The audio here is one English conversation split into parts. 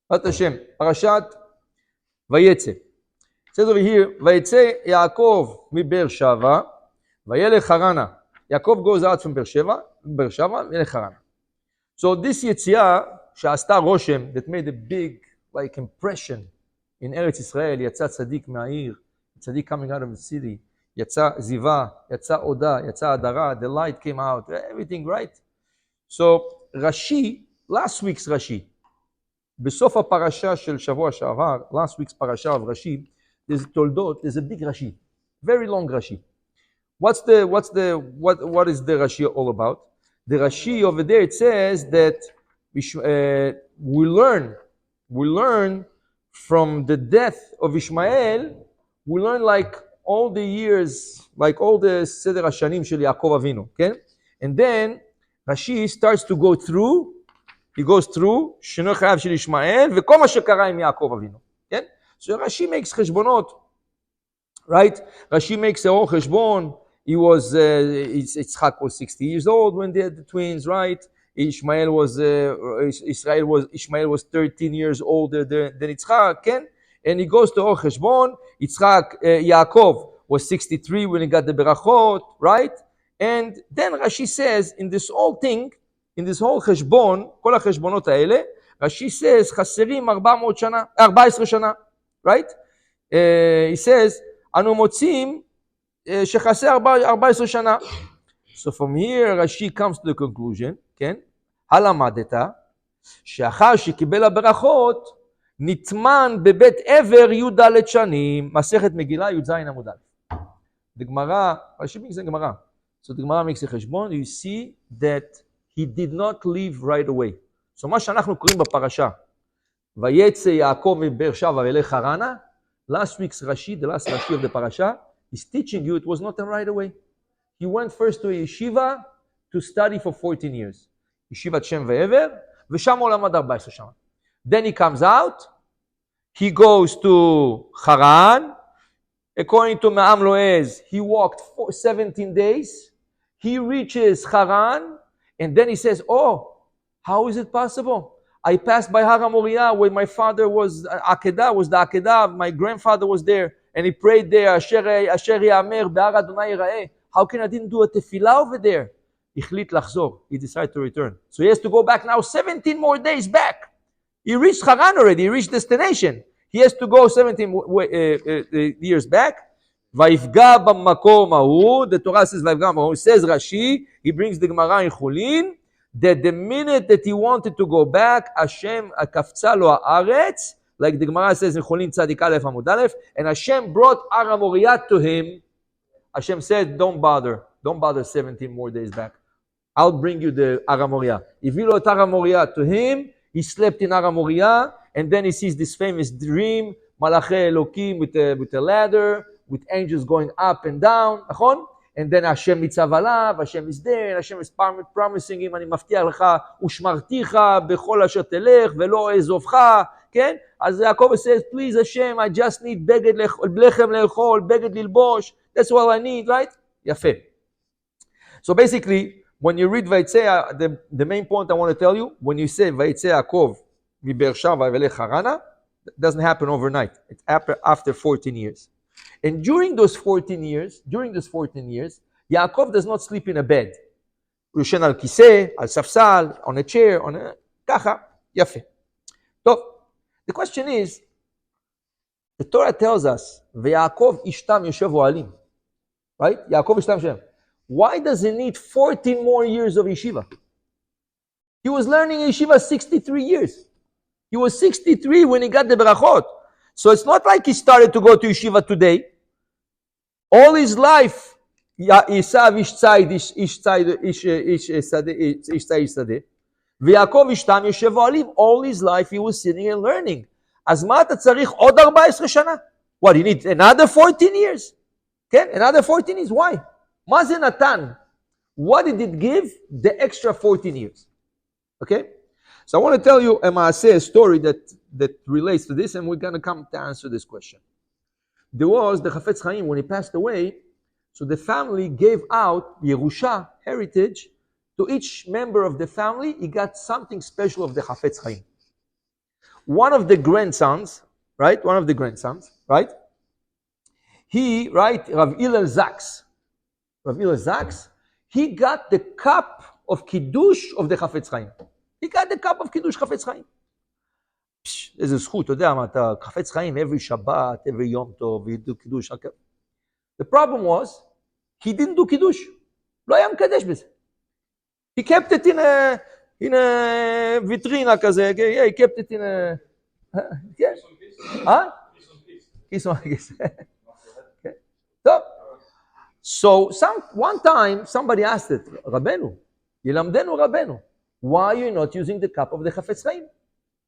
Bat Hashem, Parashat Vayetze. It says over here, Vayetze Yaakov mi Beersheva, Vayelech Harana. Yaakov goes out from Beersheva, Vayelech Harana. So this Yetziah, שעשתה רושם, that made a big impression in Eretz Israel, יצא צדיק מהעיר, צדיק coming out of the city, יצא זיווה, יצא עודה, יצא הדרה, the light came out, everything right. So Rashi, last week's Rashi, בסוף הפרשה של שבוע שעבר, last week's parasha of Rashi, there's תולדות, there's a big Rashi, very long Rashi. What is the Rashi all about? The Rashi over there, it says that we learn from the death of Ishmael, we learn like all the years, like all the Seder HaShanim shel Yaakov Avinu, okay? And then Rashi starts to go through, he goes through שינוי חייו של ישמעאל וכל מה שקרה עם יעקב אבינו, כן? So Rashi makes חשבונות, right? Rashi makes a whole חשבון. Yitzchak was 60 years old when they had the twins, right? Ishmael was 13 years older than Yitzchak, okay? And he goes to Or Cheshbon. Yaakov was 63 when he got the berachot, right? And then Rashi says, in this whole thing, in this whole Cheshbon, כל החשבונות האלה, Rashi says, חסרים 14 שנה, right? He says, אנו מוצאים שחסר 14 שנה. So from here, Rashi comes to the conclusion, כן? הלמדת, שאחר שקיבל הברכות, נטמן בבית עבר י"ד שנים, מסכת מגילה י"ז עמוד א'. The Gemara, Rashi makes the Gemara. So the Gemara makes a חשבון, you see that he did not leave right away. So מה שאנחנו קוראים בפרשה, ויצא יעקב מבאר שבע וילך חרנה, last week's Rashi, the last Rashi of the parasha, he's teaching you it was not right away. He went first to a yeshiva to study for 14 years. Yeshivat Shem Ve'ever, ושם הוא למד 14 שנה. Then he comes out, he goes to Haran. According to Me'am Loez, he walked 17 days. He reaches Haran, and then he says, oh, how is it possible? I passed by Har HaMoriah where my father was, the Akedah, my grandfather was there, and he prayed there, Asher Ya'amer Be'ar Adonai Yira'eh. How can I didn't do a tefillah over there? Ichlit lachzor. He decided to return. So he has to go back now 17 more days back. He reached Haran already. He reached destination. He has to go 17 years back. Vayifga b'makom hahu. The Torah says Vayifga b'makom hahu. Says Rashi. He brings the Gemara in Chulin that the minute that he wanted to go back, Hashem kafza lo haaretz, like the Gemara says in Chulin Tzadik Aleph Amud Aleph, and Hashem brought Har HaMoriah to him. Hashem said, don't bother 17 more days back. I'll bring you the Har HaMoriah. He brought Har HaMoriah to him. He slept in Har HaMoriah, and then he sees this famous dream, Malachei Elokim with a ladder, with angels going up and down, and then Hashem mitzav alav, Hashem is there, and Hashem is promising him, אני מבטיח לך, ושמרתיך בכל אשר תלך, ולא אעזובך, כן? אז יעקב says, please Hashem, I just need לחם לאכול, בגד ללבוש, that's all I need, right? יפה. So basically, when you read Vayetze, the main point I want to tell you, when you say Vayetze Yaakov מבאר שבע וילך חרנה, it doesn't happen overnight. It's after 14 years. And during those 14 years, Yaakov does not sleep in a bed. הוא ישן על כיסא, על ספסל, on a chair, ככה, יפה. טוב, the question is, the Torah tells us, ויעקב אשתם יושב אוהלים. Right? יעקב אשתם יושב. Why does he need 14 more years of yeshiva? He was learning yeshiva 63 years. He was 63 when he got the berachot. So it's not like he started to go to yeshiva today. All his life, Esav ish tzayid, ish sadeh. V'Yaakov ishtam yoshev ohalim. All his life he was sitting and learning. אז מה אתה צריך עוד 14 שנה? What, you need another 14 years? Okay? Another 14 years? Why? מה זה נתן? What did it give? The extra 14 years. Okay? So I want to tell you a story that relates to this, and we're going to come to answer this question. There was the Chafetz Chaim, when he passed away, so the family gave out Yerusha, heritage, to each member of the family. He got something special of the Chafetz Chaim. one of the grandsons, right? He, right, Rav Hillel Zaks, he got the cup of Kiddush of the Chafetz Chaim. He got the cup of Kiddush Chafetz Chaim. איזה זכות, אתה יודע מה, אתה חפץ חיים every Shabbat, every Yom Tov, he do Kiddush. The problem was, he didn't do Kiddush. לא היה מקדש בזה. He kept it in a vitrina כזה, he kept it in a... כן? כיס on כיס. טוב. So one time somebody asked it, רבנו, ילמדנו רבנו, why are you not using the cup of the Chafetz Chaim?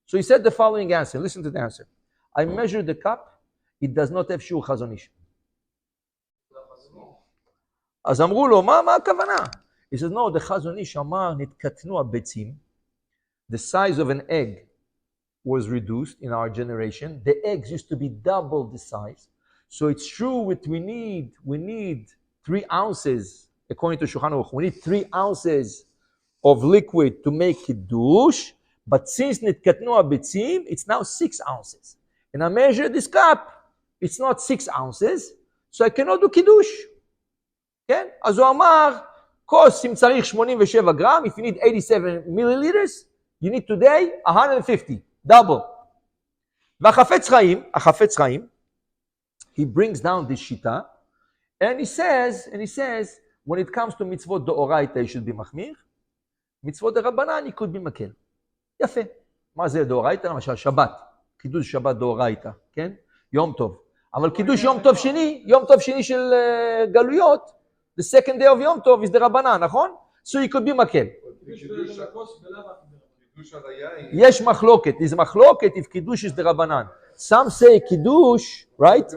So he said the following answer. Listen to the answer. I measured the cup, it does not have שיעור חזון איש. אז אמרו לו, מה הכוונה? He says, no, the חזון איש אמר, נתקטנו הביצים. The size of an egg was reduced in our generation. The eggs used to be double the size. So it's true that we need 3 ounces, according to Shulchan Aruch, we need 3 ounces of liquid to make Kiddush. But since נתקטנו הביצים, it's now 6 ounces. And I measure this cup, it's not 6 ounces, so I cannot do Kiddush. כן? אז הוא אמר, כוס אם צריך 87 גרם, if you need 87 milliliters, you need today 150, double. והחפץ חיים, he brings down this shita, and he says, when it comes to mitzvot דאורייתא, he should be מחמיר, mitzvot דרבנן, he could be מקל. יפה. מה זה דאורייתא? למשל שבת. קידוש שבת דאורייתא, כן? יום טוב. אבל קידוש יום טוב שני של גלויות, the second day of יום טוב is דרבנן, נכון? So he could be מקל. יש מחלוקת. is מחלוקת if קידוש is דרבנן. Some say קידוש, right?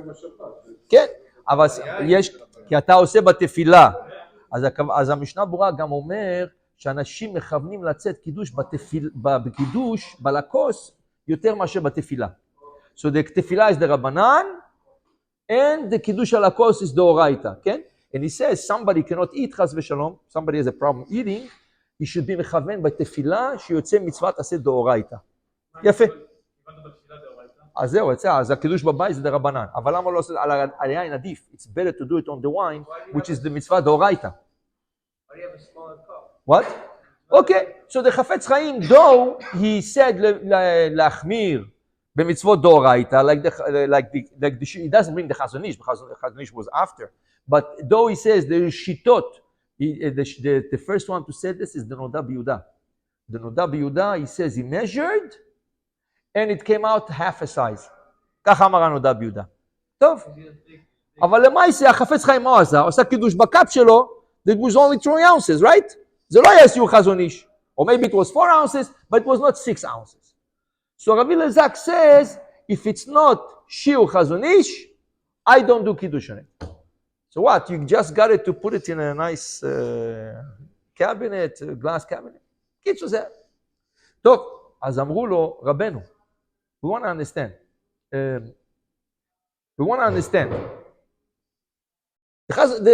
כן. אבל יש, כי אתה עושה בתפילה. אז המשנה ברורה גם אומר, שאנשים מכוונים לצאת קידוש בקידוש, בלקוס, יותר מאשר בתפילה. So the תפילה is the רבנן, and the קידוש על הקוס is דאורייתא, כן? And he says, somebody cannot eat, חס ושלום, somebody has a problem eating, he should be מכוון בתפילה, שיוצא מצוות עשה דאורייתא. יפה. אז זהו, אז הקידוש בבית זה דרבנן. אבל למה לא עושה על היין עדיף? It's better to do it on the wine, which is the מצווה דאורייתא. What? Okay, so the Chafetz Chaim, though he said להחמיר במצוות דאורייתא, he doesn't bring the Chazon Ish, because the Chazon Ish was after. But though he says there is shitot, the first one to say this is the Noda B'Yehuda. The Noda B'Yehuda, he says he measured, and it came out half a size. ככה אמר הנודע ביהודה. טוב. אבל למעשה, החפץ חיים מה עשה? עושה קידוש בקאפ שלו, that was only 3 ounces, right? זה לא היה שיעור חזון איש. Or maybe it was 4 ounces, but it was not 6 ounces. So Rav Hillel Zak says, if it's not שיעור חזון איש, I don't do kiddush on it. So what? You just got it to put it in a nice cabinet, glass cabinet? קיצור זה. טוב, אז אמרו לו, רבנו, we want to understand.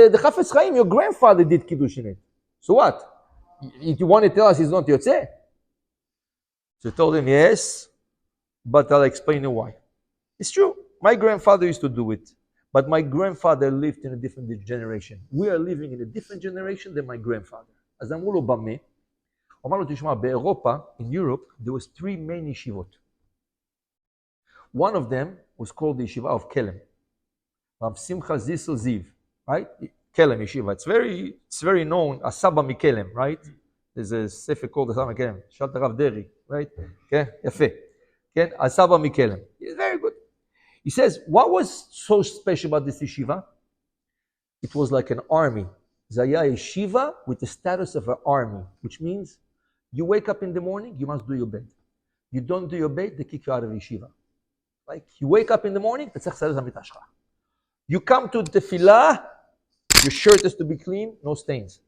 The Chafetz Chaim, your grandfather did kiddush in it. So what? You want to tell us he's not Yotzeh? So I told him, yes, but I'll explain you why. It's true. My grandfather used to do it, but my grandfather lived in a different generation. We are living in a different generation than my grandfather. אז אמרו לו, במה? אמר לו, תשמע, באירופה, in Europe, there was 3 main yeshivot. One of them was called the yeshiva of Kelem. Rav Simcha Zissel Ziv, right? Kelem yeshiva. It's very known as Saba Mikelem, right? There's a sefer called the Saba Mikelem. Shat Rav Deri, right? Okay, yafe. Okay, as Saba Mikelem. It's very good. He says, what was so special about this yeshiva? It was like an army. Zaya yeshiva with the status of an army, which means you wake up in the morning, you must do your bed. You don't do your bed, they kick you out of yeshiva. Like you wake up in the morning, you come to tefillah, your shirt has to be clean, no stains.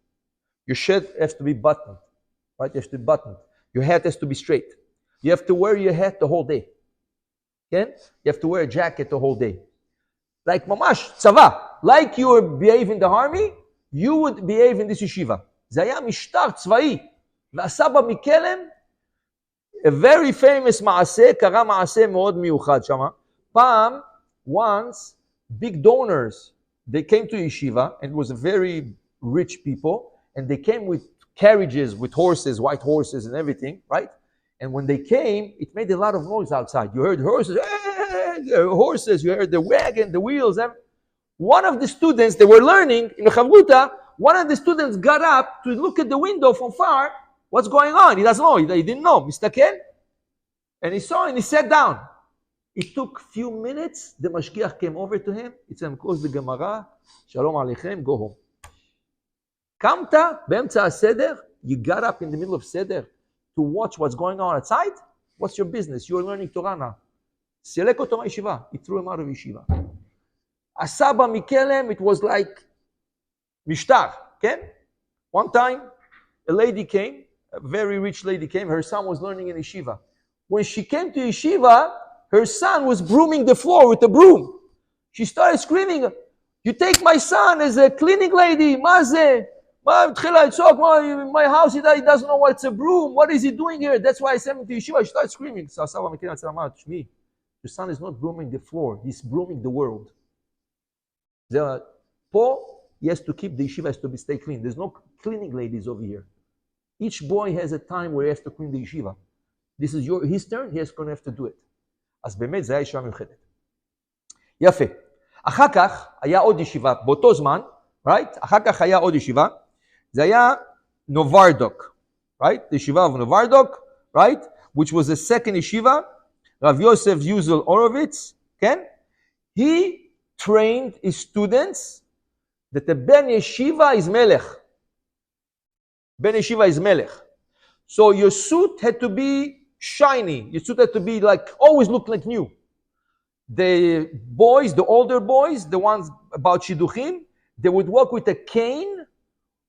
Your shirt has to be buttoned, right? You have to be buttoned. Your hat has to be straight. You have to wear your hat the whole day. Okay? You have to wear a jacket the whole day. Like mamash, tzava. Like you behave in the army, you would behave in this yeshiva. זה היה משטר צבאי. והסבא מקלם, A very famous מעשה, קרה מעשה מאוד מיוחד שמה. פעם, once, big donors, they came to yeshiva, and it was a very rich people, and they came with carriages, with horses, white horses and everything, right? And when they came, it made a lot of noise outside. You heard horses, you heard the wagon, the wheels. One of the students, they were learning in the Chavruta, one of the students got up to look at the window from far. What's going on? He doesn't know. He didn't know. Mistaken? And he saw and he sat down. It took few minutes. The mashgiach came over to him. He said, close the Gemara. Shalom aleichem. Go home. Kamta, be'emtza seder. You got up in the middle of seder to watch what's going on outside? What's your business? You're learning Torah now. Selek oto ma'yeshiva. He threw him out of yeshiva. Asaba mikelem, it was like mishtar. Okay? One time, a lady came, a very rich lady came. Her son was learning in yeshiva. When she came to yeshiva, her son was brooming the floor with a broom. She started screaming, you take my son as a cleaning lady, Maze. My house, he doesn't know what's a broom. What is he doing here? That's why I sent him to yeshiva. She started screaming. So Asaba Mikela said, Shmi, your son is not brooming the floor. He's brooming the world. Paul, he has to keep the yeshiva, has to stay clean. There's no cleaning ladies over here. Each boy has a time where he has to clean the yeshiva. This is his turn, he is going to have to do it. אז באמת זה היה ישיבה מיוחדת. יפה. אחר כך היה עוד ישיבה, באותו זמן, right? אחר כך היה עוד ישיבה, זה היה נוברדוק, right? The yeshiva of Novardok, right? Which was the second yeshiva, Rav Yosef Yuzel Orovitz, כן? He trained his students that the Ben Yeshiva is Melech. Ben Yeshiva is Melech. So your suit had to be shiny. Your suit had to be like, always look like new. The boys, the older boys, the ones about Shidduchim, they would walk with a cane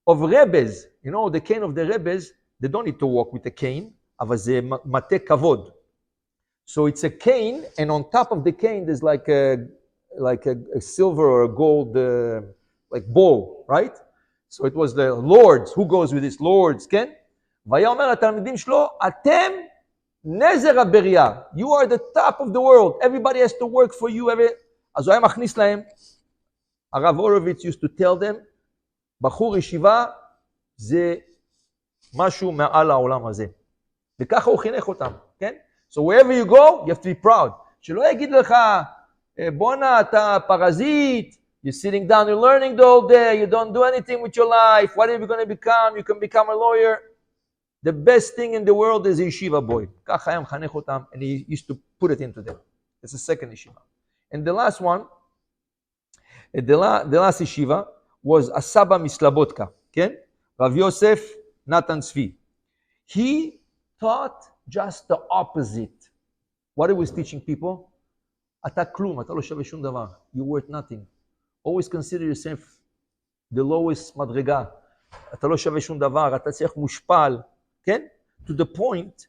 of Rebbes. You know, the cane of the Rebbes, they don't need to walk with a cane. אבל זה מטה כבוד. So it's a cane, and on top of the cane, there's like a silver or a gold like bowl, right? So it was the lords. Who goes with this? Lords, כן? והיה אומר לתלמידים שלו, אתם נזר הבריאה. You are the top of the world. Everybody has to work for you. אז הוא היה מכניס להם. הרב הורוביץ used to tell them, בחור ישיבה זה משהו מעל העולם הזה. וככה הוא חינך אותם, כן? So wherever you go, you have to be proud. שלא יגיד לך, בונה, אתה פרזיט, you're sitting down, you're learning the whole day, you don't do anything with your life, what are you going to become? You can become a lawyer. The best thing in the world is a yeshiva boy. ככה היה מחנך אותם, and he used to put it into them. It's the second yeshiva. And the last one, the last yeshiva was Asaba Mislabotka, כן? Rav Yosef Natan Tzvi. He taught just the opposite. What he was teaching people? אתה כלום, אתה לא שווה שום דבר. You're worth nothing. Always consider yourself the lowest מדרגה. אתה לא שווה שום דבר, אתה צריך מושפל. כן? To the point,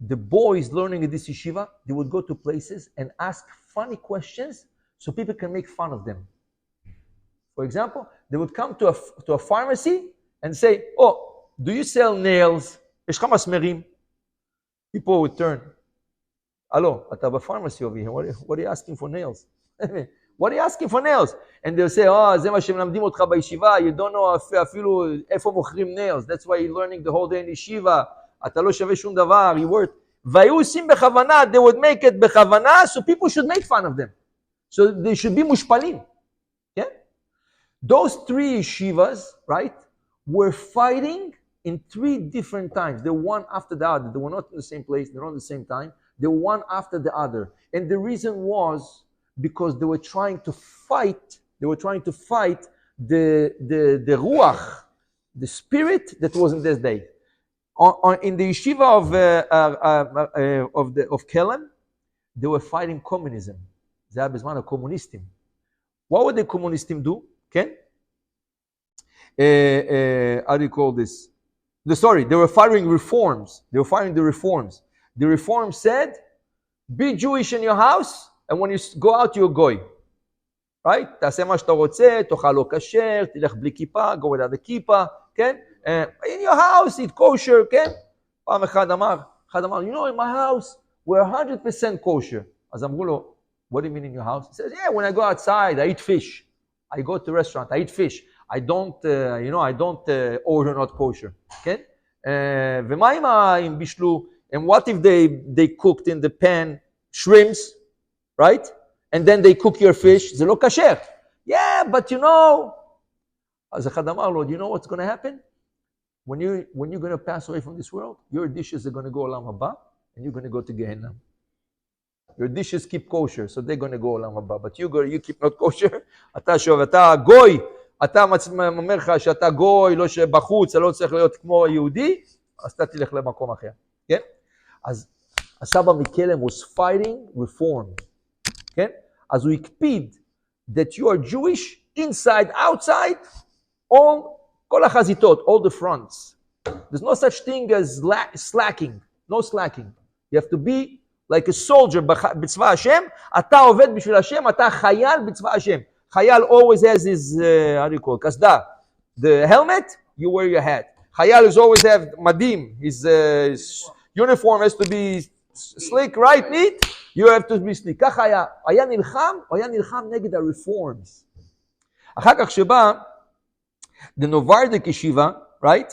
the boys learning at this yeshiva, they would go to places and ask funny questions so people can make fun of them. For example, they would come to a pharmacy and say, oh, do you sell nails? יש לך מסמרים? People would turn. Hello, אתה בפharmacy over here. What are you asking for nails? What are you asking for nails? And they'll say, oh, זה מה שמלמדים אותך בישיבה. You don't know אפילו איפה מוכרים nails. That's why you're learning the whole day in yeshiva. אתה לא שווה שום דבר. You work. והיו עושים בכוונה, they would make it בכוונה, so people should make fun of them. So they should be מושפלים. Yeah? Those three yeshivas, right, were fighting in three different times. They were one after the other. They were not in the same place. They were not at the same time. They were one after the other. And the reason was because they were trying to fight. They were trying to fight the ruach, the spirit that was in this day. In the yeshiva of Kelm, they were fighting communism. זה היה בזמן הקומוניסטים. What would the communistim do? כן? How do you call this? They were fighting reforms. They were fighting the reforms. The reform said, be Jewish in your house, and when you go out, you're goy. Right? תעשה מה שאתה רוצה, תאכל לא כשר, תלך בלי כיפה, go without the כיפה, כן? In your house, eat kosher, כן? פעם אחד אמר, אחד אמר, you know, in my house, we're 100% kosher. אז אמרו לו, what do you mean in your house? He says, yeah, when I go outside, I eat fish. I go to a restaurant, I eat fish. I don't, I don't order not kosher. כן? ומה אם בישלו, and what if they cooked in the pan shrimps, right? And then they cook your fish, זה לא כשר. Yeah, but you know. אז אחד אמר לו, do you know what's going to happen? When you're going to pass away from this world, your dishes are going to go Olam Haba, and you're going to go to Gehenna. Your dishes keep kosher, so they're going to go Olam Haba. But you keep not kosher, אתה גוי, אתה אומר לך שאתה גוי, לא שבחוץ, אתה לא צריך להיות כמו יהודי, אז אתה תלך למקום אחר. כן? אז הסבא מקלם was fighting reform. כן? אז הוא הקפיד that you are Jewish, inside, outside, כל החזיתות, all the fronts. There's no such thing as slacking, no slacking. You have to be like a soldier בצבא השם, אתה עובד בשביל השם, אתה חייל בצבא השם. חייל always has his, how do you call it, קסדה. The helmet, you wear your hat. חייל is always have מדים, his uniform has to be slick, right, neat, you have to be slick. ככה היה נלחם נגד ה-reforms. אחר כך שבא, the Novardik Yeshiva, right?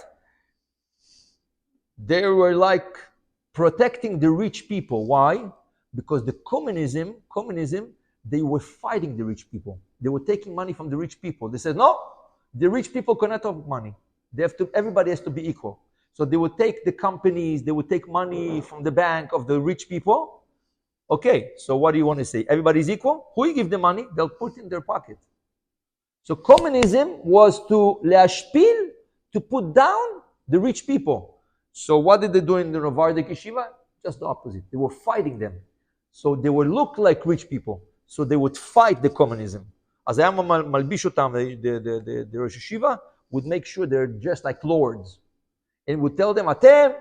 They were like protecting the rich people. Why? Because the communism, they were fighting the rich people. They were taking money from the rich people. They said, no, the rich people cannot have money. Everybody has to be equal. So they would take the companies, they would take money from the bank of the rich people. Okay, so what do you want to say? Everybody's equal? Who you give the money? They'll put it in their pocket. So communism was to להשפיל, to put down the rich people. So what did they do in the Novardik Yeshiva? Just the opposite. They were fighting them. So they would look like rich people. So they would fight the communism. אז היה מלביש אותם, the Rosh Yeshiva would make sure they're just like lords. And would tell them, אתם,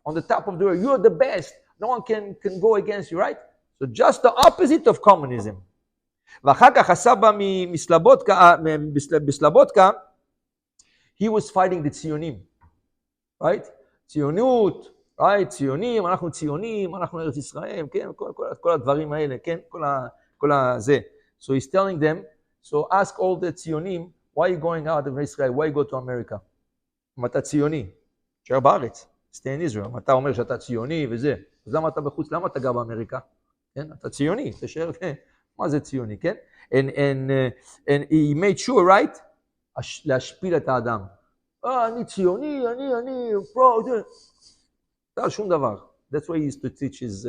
on the top of the world, you're the best. No one can go against you, right? So just the opposite of communism. ואחר כך הסבא בסלבודקה, he was fighting the ציונים, right? ציונות, right? ציונים, אנחנו ציונים, אנחנו ארץ ישראל, כן? כל הדברים האלה, כן? כל הזה. So he's telling them, so ask all the ציונים, why are you going out of Israel? Why you go to America? אם אתה ציוני, תשאר בארץ, stay in Israel. אם אתה אומר שאתה ציוני וזה, אז למה אתה בחוץ? למה אתה גר באמריקה? כן? אתה ציוני, תשאר, כן? מה זה ציוני, כן? And he made sure, right? להשפיל את האדם. אני ציוני, אני pro. אתה שום דבר. That's why he used to teach his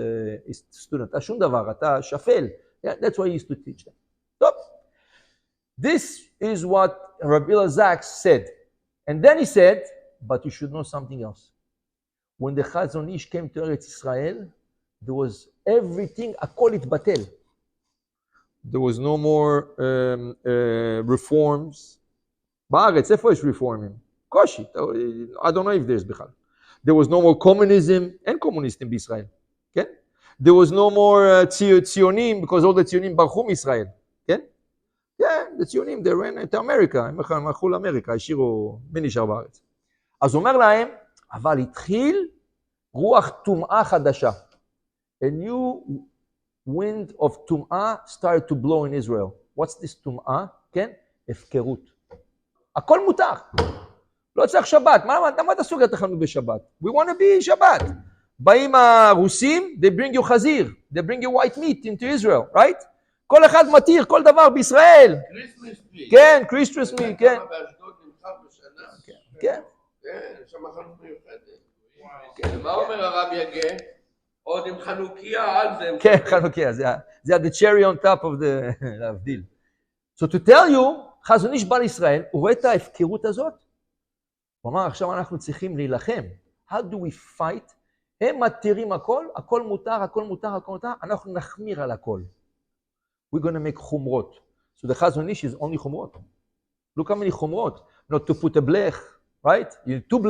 student. אתה שום דבר, אתה שפל. Yeah, that's why he used to teach them. טוב. This is what Rabbi Elazar said. And then he said, but you should know something else. When the Chazon Ish came to Eretz Israel, there was everything, הכל התבטל. There was no more reforms. בארץ, איפה יש רפורמים? קושי. I don't know if there's בכלל. There was no more communism. אין קומוניסטים בישראל. כן? There was no more ציונים, because all the ציונים ברחו מישראל. כן? כן, the ציונים, they ran to America. הם הלכו לאמריקה, השאירו, מי נשאר בארץ? אז הוא אומר להם, אבל התחיל רוח טומאה חדשה. A new wind of טומאה started to blow in Israel. What's this טומאה? כן? הפקרות. הכל מותר. לא צריך שבת. מה אתה סוגר את החנות בשבת? We want to be שבת. באים הרוסים, they bring you חזיר. They bring you white meat into Israel, right? כל אחד מתיר, כל דבר בישראל. Christmas tree. כן, Christmas tree, כן. באשדוד נמחר בשנה. כן. כן, יש שם חנות מיוחדת. מה אומר הרב יגה? עוד עם חנוכיה על זה. כן, חנוכיה, זה the cherry on top of the להבדיל. So to tell you, חזון איש בא לישראל, הוא רואה את ההפקרות הזאת, הוא אמר, עכשיו אנחנו צריכים להילחם. How do we fight? הם מתירים הכל, הכל מותר, הכל מותר, הכל מותר, אנחנו נחמיר על הכל. We're going to make חומרות. So the חזון איש is only חומרות. Look how many חומרות. Not to put a blech, right? You need two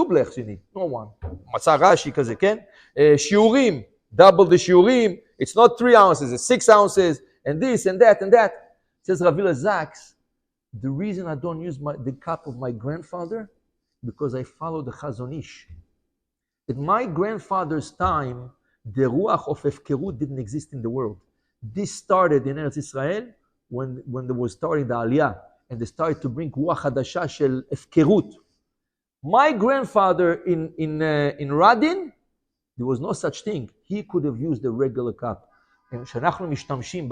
blechs you need, no one. מצא רש"י כזה, כן? שיעורים, double the שיעורים, it's not 3 ounces, it's 6 ounces, and this and that and that. Says Rabbi Elazar, the reason I don't use the cup of my grandfather, because I follow the Chazon Ish. At my grandfather's time, the ruach of Efkerut didn't exist in the world. This started in Eretz Israel when they was starting the Aliyah, and they started to bring ruach hadasha shel Efkerut. My grandfather in Radin, there was no such thing. He could have used a regular cup. כשאנחנו משתמשים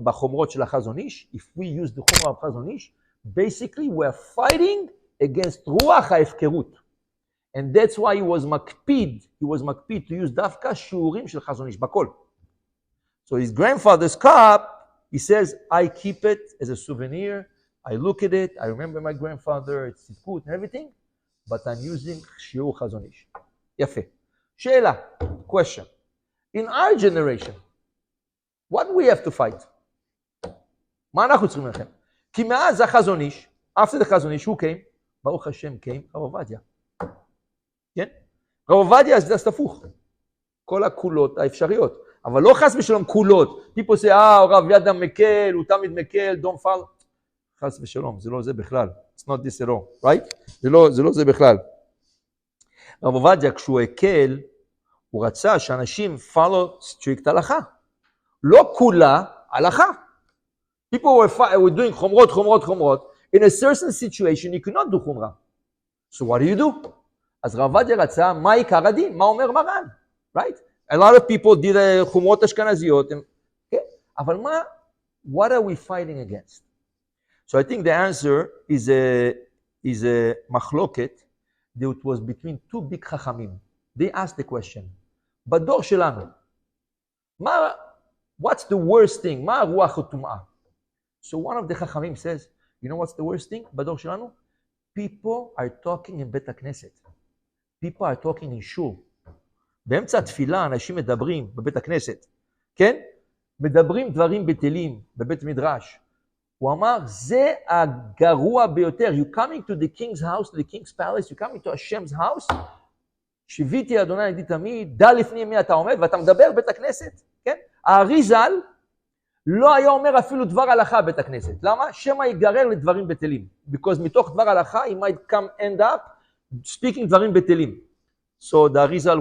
בחומרות של החזון איש, if we use the חומרה of חזון איש, basically we're fighting against רוח ההפקרות. And that's why he was מקפיד to use דווקא שיעורים של חזון איש, בכל. So his grandfather's cup, he says, I keep it as a souvenir, I look at it, I remember my grandfather, it's ציטוט and everything, but I'm using שיעור חזון איש. יפה. שאלה, question. In our generation, what do we have to fight? מה אנחנו צריכים לכם? כי מאז החזון איש, after the חזון איש, who came? ברוך השם came, רב עובדיה. כן? רב עובדיה זה הפוך. כל הקולות האפשריות. אבל לא חס ושלום קולות. people say, רב ידה מקל, הוא תמיד מקל, don't fall. חס ושלום, זה לא זה בכלל. It's not this at all, right? זה לא זה בכלל. רב עובדיה, כשהוא הקל, הוא רצה שאנשים follow strict הלכה. לא כולה הלכה. People were doing חומרות. In a certain situation, you cannot do חומרה. So what do? אז רב עובדיה רצה, מה עיקר הדין? מה אומר מרן? Right? A lot of people did חומרות אשכנזיות. Okay? אבל מה? What are we fighting against? So I think the answer is a מחלוקת that it was between two big חכמים. They asked the question. בדור שלנו, what's the worst thing? מה הרוח הטומאה? So one of the חכמים says, you know what's the worst thing? בדור שלנו? People are talking in בית הכנסת. People are talking in shul. באמצע התפילה אנשים מדברים בבית הכנסת. כן? מדברים דברים בטלים בבית מדרש. הוא אמר, זה הגרוע ביותר. You coming to the king's house, to the king's palace, you coming to Hashem's house, שיוויתי אדוני ידי תמיד, דע לפני מי אתה עומד, ואתה מדבר בית הכנסת, כן? האריזל לא היה אומר אפילו דבר הלכה בית הכנסת. למה? שמא ייגרר לדברים בטלים. Because מתוך דבר הלכה, he might come end up speaking דברים בטלים. So the Arizal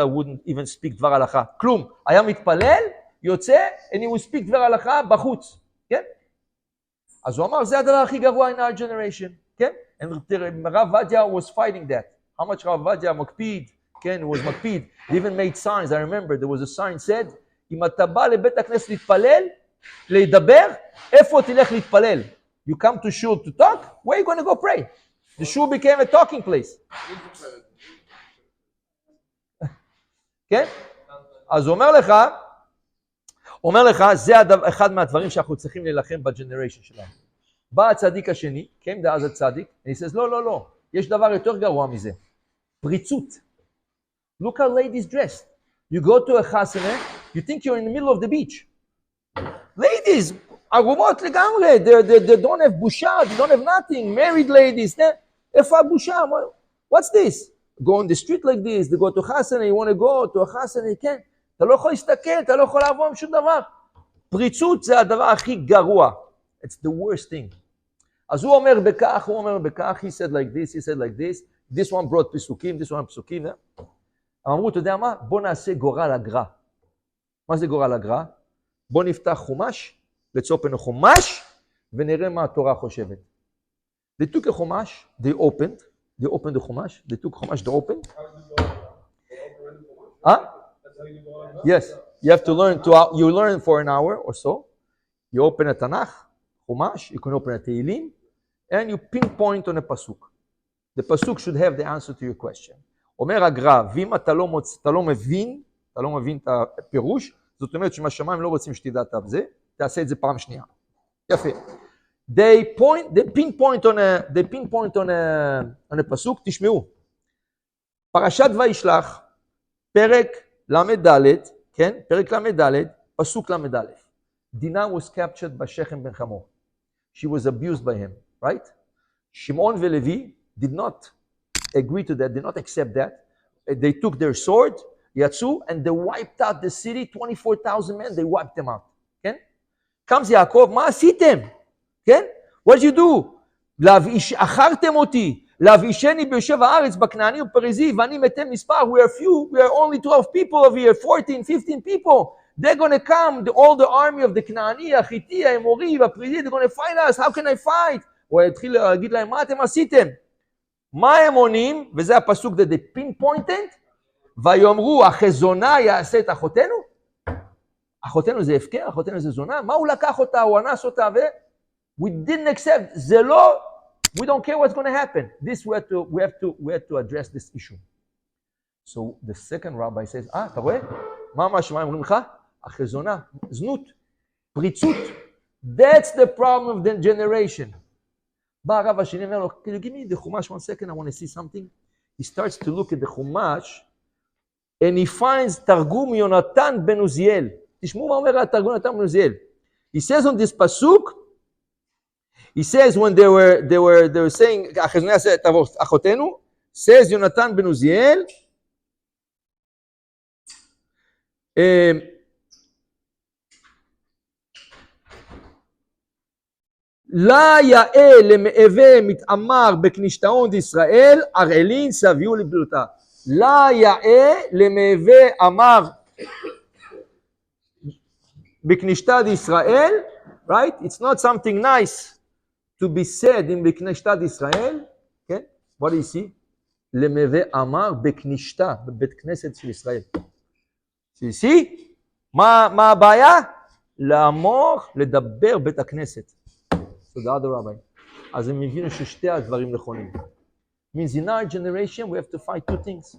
wouldn't even speak דבר הלכה. כלום. היה מתפלל, יוצא, and he would speak דבר הלכה בחוץ. כן? אז הוא אמר, זה הדבר הכי גרוע in our generation. כן? And רב עובדיה was fighting that. How much רב עובדיה מקפיד? כן, הוא was מקפיד. He even made signs. I remember there was a sign said, אם אתה בא לבית הכנסת להתפלל, להידבר, איפה תלך להתפלל? You come to shul to talk? Where are you going to go pray? The shul became a talking place. כן? אז הוא אומר לך, זה אחד מהדברים שאנחנו צריכים להילחם בג'נריישן שלנו. בא הצדיק השני, כן, דאז הצדיק, and he says, לא, יש דבר יותר גרוע מזה. פריצות. Look how ladies dressed. You go to a chasana, you think you're in the middle of the beach. Ladies, ערומות לגמרי, they don't have בושה, they don't have nothing. Married ladies, איפה הבושה? What's this? Go on the street like this, they go to chasana, you want to go to a chasana, כן. אתה לא יכול להסתכל, אתה לא יכול לעבור עם שום דבר. פריצות זה הדבר הכי גרוע. It's the worst thing. אז הוא אומר בכך, he said like this, this one brought פסוקים, this one פסוקים. אמרו, אתה יודע מה? בוא נעשה גורל הגר"א. מה זה גורל הגר"א? בוא נפתח חומש, let's open a חומש, ונראה מה התורה חושבת. They took a חומש, they opened the חומש, they took חומש, they opened. Yes, you have to learn, you learn for an hour or so. You open a Tanakh, חומש, you can open a תהילים, and you pinpoint on a pasuk. The pasuk should have the answer to your question. אומר הגר"א, ואם אתה לא מבין את הפירוש, זאת אומרת שמהשמיים לא רוצים שתדע את זה, תעשה את זה פעם שנייה. יפה. They pinpoint on a pasuk, תשמעו. פרשת וישלח, פרק למד, כן? פרק למד, פסוק למד. דינה was captured בשכם בן חמור. She was abused by him, right? שמעון ולוי did not agree to that, did not accept that. They took their sword, יצאו, and they wiped out the city, 24,000 men, they wiped them out. כן? comes יעקב, מה עשיתם? כן? What did you do? אחרתם אותי, להבישני ביושב הארץ, בכנעני ופריזי, ואני מתי מספר, we are only 12 people over here, 14, 15 people. They're going to come, all the army of the כנעני, החיתי, האמורי, והפריזי, they're going to fight us, how can I fight? הוא התחיל להגיד להם, מה אתם עשיתם? מה הם עונים? וזה הפסוק, the pinpointed, ויאמרו, החזונה יעשה את אחותנו? אחותנו זה הפקר, אחותנו זה זונה? מה הוא לקח אותה, הוא אנס אותה, we didn't accept, זה לא, we don't care what's going to happen. This we have to address this issue. So the second rabbi says, אתה רואה? מה הם אומרים לך? החזונה, זנות, פריצות. That's the problem of the generation. בא הרב השני, אומר לו, can you give me the Chumash 1 second, I want to see something. He starts to look at the Chumash, and he finds תרגום יונתן בן עוזיאל. תשמעו מה אומר התרגום יונתן בן עוזיאל. He says on this pasuk, he says when they were saying, החזונה יעשה את אחותנו, says יונתן בן עוזיאל, לה יאה למאווה מתאמר בכנישתאון דישראל, אראלין סביהו לבלותה. לה יאה למאווה אמר בכנישתה דישראל, right? It's not something nice to be said in בכנישתה דישראל, כן? What do you see? למאווה אמר בכנישתה, בבית כנסת של ישראל. So you see? מה הבעיה? לאמור, לדבר בית הכנסת. So the other rabbi. אז הם הבינו ששתי הדברים נכונים. Means in our generation we have to fight two things.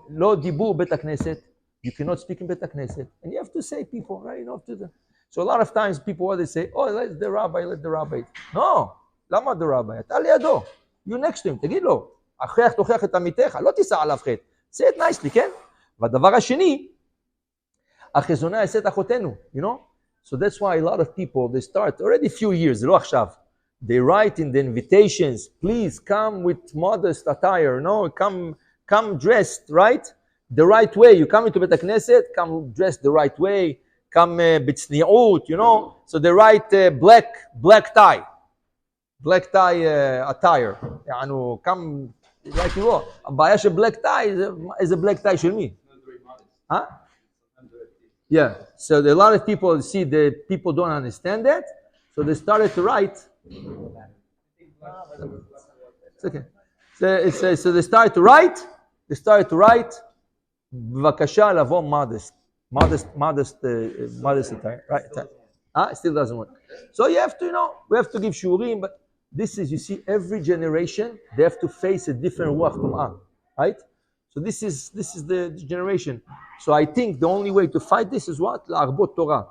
לא דיבור בית הכנסת. You cannot speak in בית הכנסת. And you have to say people, right? You know, to the... So a lot of times people what they say, oh, let the rabbi. No, למה the rabbi? אתה לידו. You next to him. תגיד לו, הכרח תוכיח את עמיתך, לא תישא עליו חטא. Say it nicely, כן? והדבר השני, החזונה יעשה את אחותנו, you know? So that's why a lot of people, they start already few years, לא עכשיו. They write in the invitations, please come with modest attire, no? Come dressed, right? The right way. You come into בית הכנסת, come dressed the right way, come בצניעות, you know? So they write black tie attire. יענו, come, like you know, הבעיה של black tie, איזה black tie של מי? Huh? Yeah, so a lot of people see that people don't understand that, so they started to write. It's okay. So they started to write. בבקשה לבוא modest attire, right? It still doesn't work. So you have to, we have to give shiurim, but this is, you see, every generation they have to face a different ruach tum'ah, right? So this is the generation. So I think the only way to fight this is what? להרבות תורה.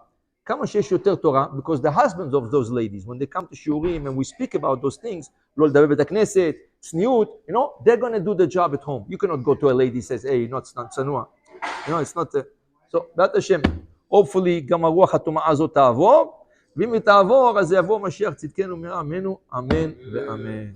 כמה שיש יותר תורה, because the husbands of those ladies, when they come to shiurim and we speak about those things, לא לדבר בית הכנסת, צניעות, you know, they're going to do the job at home. You cannot go to a lady and says, hey, it's not צנוע. You know, it's not... So, בעזרת השם, hopefully גם הרוח הטומאה הזאת תעבור, ואם היא תעבור, אז יבוא משיח צדקנו מהרה, אמנו, אמן ואמן.